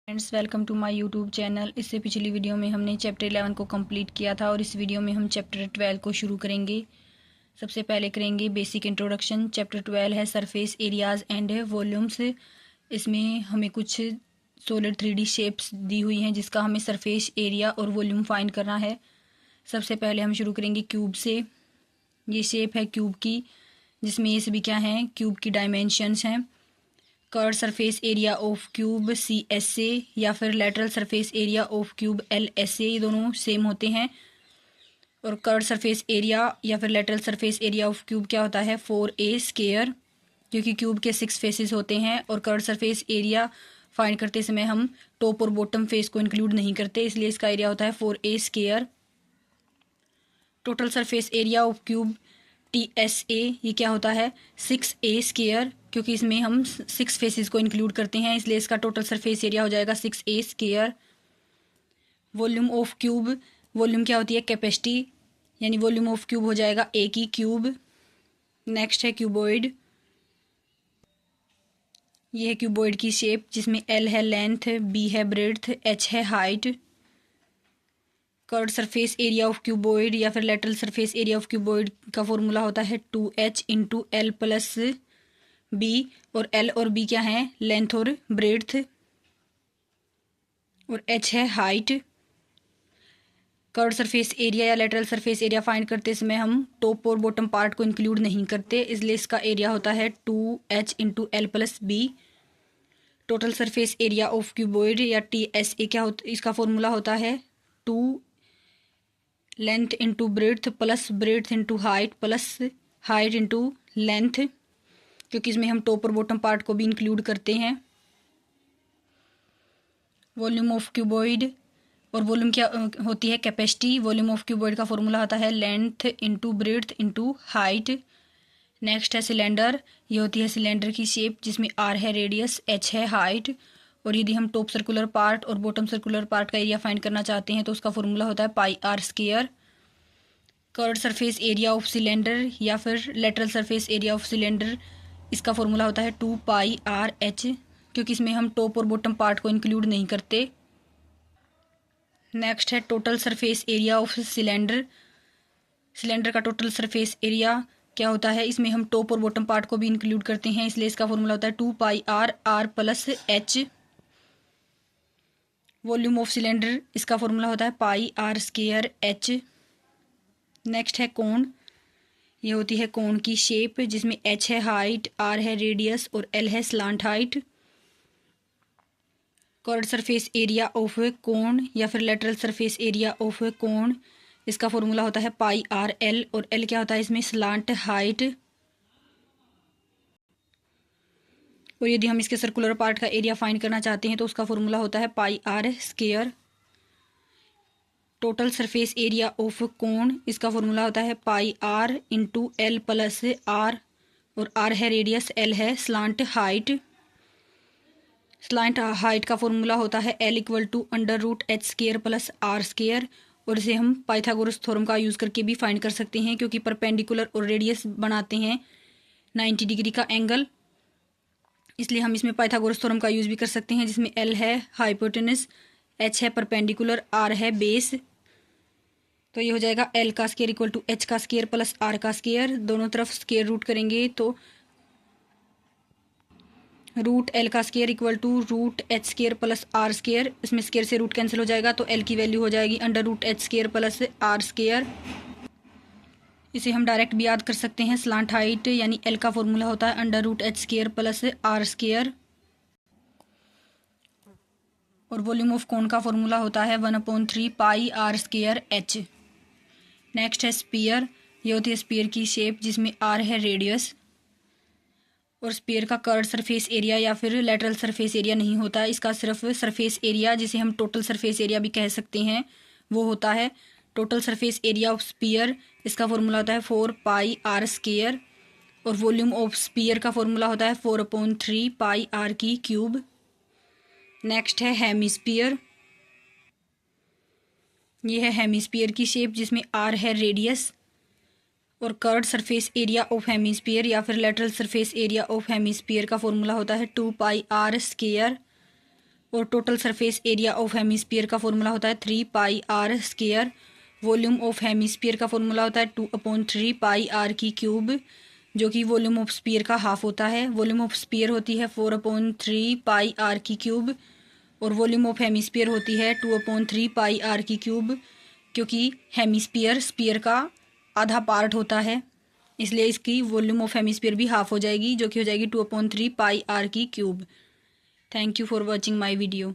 Friends, welcome to my YouTube channel. इससे पिछली video में हमने चैप्टर 11 को कंप्लीट किया था और इस वीडियो में हम चैप्टर 12 को शुरू करेंगे। सबसे पहले करेंगे बेसिक इंट्रोडक्शन। चैप्टर 12 है सरफेस एरियाज एंड वॉल्यूम्स। इसमें हमें कुछ सॉलिड 3D शेप्स दी हुई हैं जिसका हमें सरफेस एरिया और वॉल्यूम फाइंड करना है। सबसे पहले हम शुरू करेंगे क्यूब से। ये शेप है क्यूब की, जिसमें ये सभी क्या हैं, क्यूब की डायमेंशंस हैं। Curve surface area of cube CSA या फिर lateral surface area of cube LSA, ये दोनों सेम होते हैं। और कर्व सरफेस एरिया या फिर lateral surface area of cube क्या होता है, 4A स्क्वायर, क्योंकि क्यूब के 6 फेसेस होते हैं। और कर्व सरफेस एरिया फाइंड करते समय हम टॉप और बॉटम फेस को इंक्लूड नहीं करते, इसलिए इसका एरिया होता है 4A square. Total surface area of cube TSA, ये क्या होता है, 6A स्क्वायर, क्योंकि इसमें हम 6 फेसेस को इंक्लूड करते हैं, इसलिए इसका टोटल सरफेस एरिया हो जाएगा 6A square. Volume of cube, volume क्या होती है, कैपेसिटी, यानी वॉल्यूम ऑफ क्यूब हो जाएगा A की क्यूब। नेक्स्ट है क्यूबॉइड। ये है क्यूबॉइड की शेप, जिसमें L है लेंथ, B है ब्रेड्थ, H है height. Curved surface area of cuboid या फिर lateral surface area of cuboid का फॉर्मूला होता है 2H into L plus B, और L और B क्या है, लेंथ और ब्रेड्थ, और H है हाइट। कर्व्ड सरफेस एरिया या लेटरल सरफेस एरिया फाइंड करते समय हम टॉप और बॉटम पार्ट को इंक्लूड नहीं करते, इसलिए इसका एरिया होता है 2H into L plus B। Total surface area of cuboid या TSA क्या होता, इसका फॉर्मूला होता है 2 length into breadth plus breadth into height plus height into length, क्योंकि इसमें हम टॉप और बॉटम पार्ट को भी इंक्लूड करते हैं। वॉल्यूम ऑफ क्यूबॉइड, और वॉल्यूम क्या होती है, कैपेसिटी। वॉल्यूम ऑफ क्यूबॉइड का फॉर्मूला होता है length into breadth into height. Next है सिलेंडर। ये होती है सिलेंडर की शेप, जिसमें R है रेडियस, H है हाइट। और यदि हम टॉप सर्कुलर पार्ट और बॉटम सर्कुलर पार्ट का एरिया फाइंड करना चाहते हैं तो उसका फॉर्मूला होता है πr square. Curved surface area of cylinder या फिर lateral surface area of cylinder, इसका फॉर्मूला होता है 2πrh, क्योंकि इसमें हम टॉप और बॉटम पार्ट को इंक्लूड नहीं करते। नेक्स्ट है total surface area of cylinder. Cylinder का टोटल सरफेस एरिया क्या होता है, इसमें हम टॉप और बॉटम पार्ट को भी इंक्लूड करते हैं, इसलिए इसका फॉर्मूला होता है 2πr plus h। Volume of cylinder, इसका फॉर्मूला होता है πr स्क्वायर h। नेक्स्ट है कोन। ये होती है कोन की शेप, जिसमें H है हाइट, R है रेडियस और L है slant height. Curved surface area of कोन या फिर lateral surface area of cone, इसका फॉर्मूला होता है πrl, और L क्या होता है इसमें, स्लांट हाइट। और यदि हम इसके सर्कुलर पार्ट का एरिया फाइंड करना चाहते हैं तो उसका फॉर्मूला होता है πr square. Total surface area of cone, इसका फॉर्मूला होता है πr into L plus R, और R है रेडियस, L है स्लांट हाइट। स्लांट हाइट का फॉर्मूला होता है L equal to √h square plus R square, और इसे हम पाइथागोरस थ्योरम का यूज़ करके भी फाइंड कर सकते हैं, क्योंकि परपेंडिकुलर और रेडियस बनाते हैं 90 डिग्री का एंगल, इसलिए हम इसमें पाइथागोरस थ्योरम का यूज़ भी कर सकते हैं, जिसमें L है हाइपोटेनस, H है परपेंडिकुलर, R है बेस। तो ये हो जाएगा L का स्क्वायर इक्वल टू H का स्क्वायर प्लस R का स्क्वायर। दोनों तरफ स्क्वायर रूट करेंगे तो √L का square equal to √h square plus R square, इसमें स्क्वायर से रूट कैंसिल हो जाएगा तो L की वैल्यू हो जाएगी √h square plus R square. इसे हम डायरेक्ट भी याद कर सकते हैं, स्लांट हाइट यानी L का फॉर्मूला होता है √h square plus R square, और वॉल्यूम ऑफ कोन का फॉर्मूला होता है 1/3 πr स्क्वायर h। नेक्स्ट है स्पीयर। ये होती है स्पीयर की शेप, जिसमें R है रेडियस, और स्पीयर का कर्व्ड सरफेस एरिया या फिर लेटरल सरफेस एरिया नहीं होता, इसका सिर्फ सरफेस एरिया, जिसे हम टोटल सरफेस एरिया भी कह सकते हैं, वो होता है। Total surface area of sphere, इसका फॉर्मूला होता है 4πr स्क्वायर, और वॉल्यूम ऑफ स्पीयर का फॉर्मूला होता है 4/3 πr की क्यूब। नेक्स्ट है हेमिस्फीयर। ये है हेमिस्फीयर की शेप, जिसमें R है रेडियस, और curved surface area of hemisphere या फिर lateral surface area of hemisphere का फॉर्मूला होता है 2πr स्क्वायर और total surface area of hemisphere का फॉर्मूला होता है 3πr²। वॉल्यूम ऑफ हेमिस्फीयर का फॉर्मूला होता है 2/3πr³ जो कि वॉल्यूम ऑफ स्फीयर का हाफ होता है। वॉल्यूम ऑफ स्फीयर होती है 4/3πr³ और वॉल्यूम ऑफ हेमिस्फीयर होती है 2/3πr³ क्योंकि हेमिस्फीयर स्फीयर का आधा पार्ट होता है, इसलिए इसकी वॉल्यूम ऑफ हेमिस्फीयर भी हाफ हो जाएगी जो कि हो जाएगी 2/3πr³। Thank you for watching my video.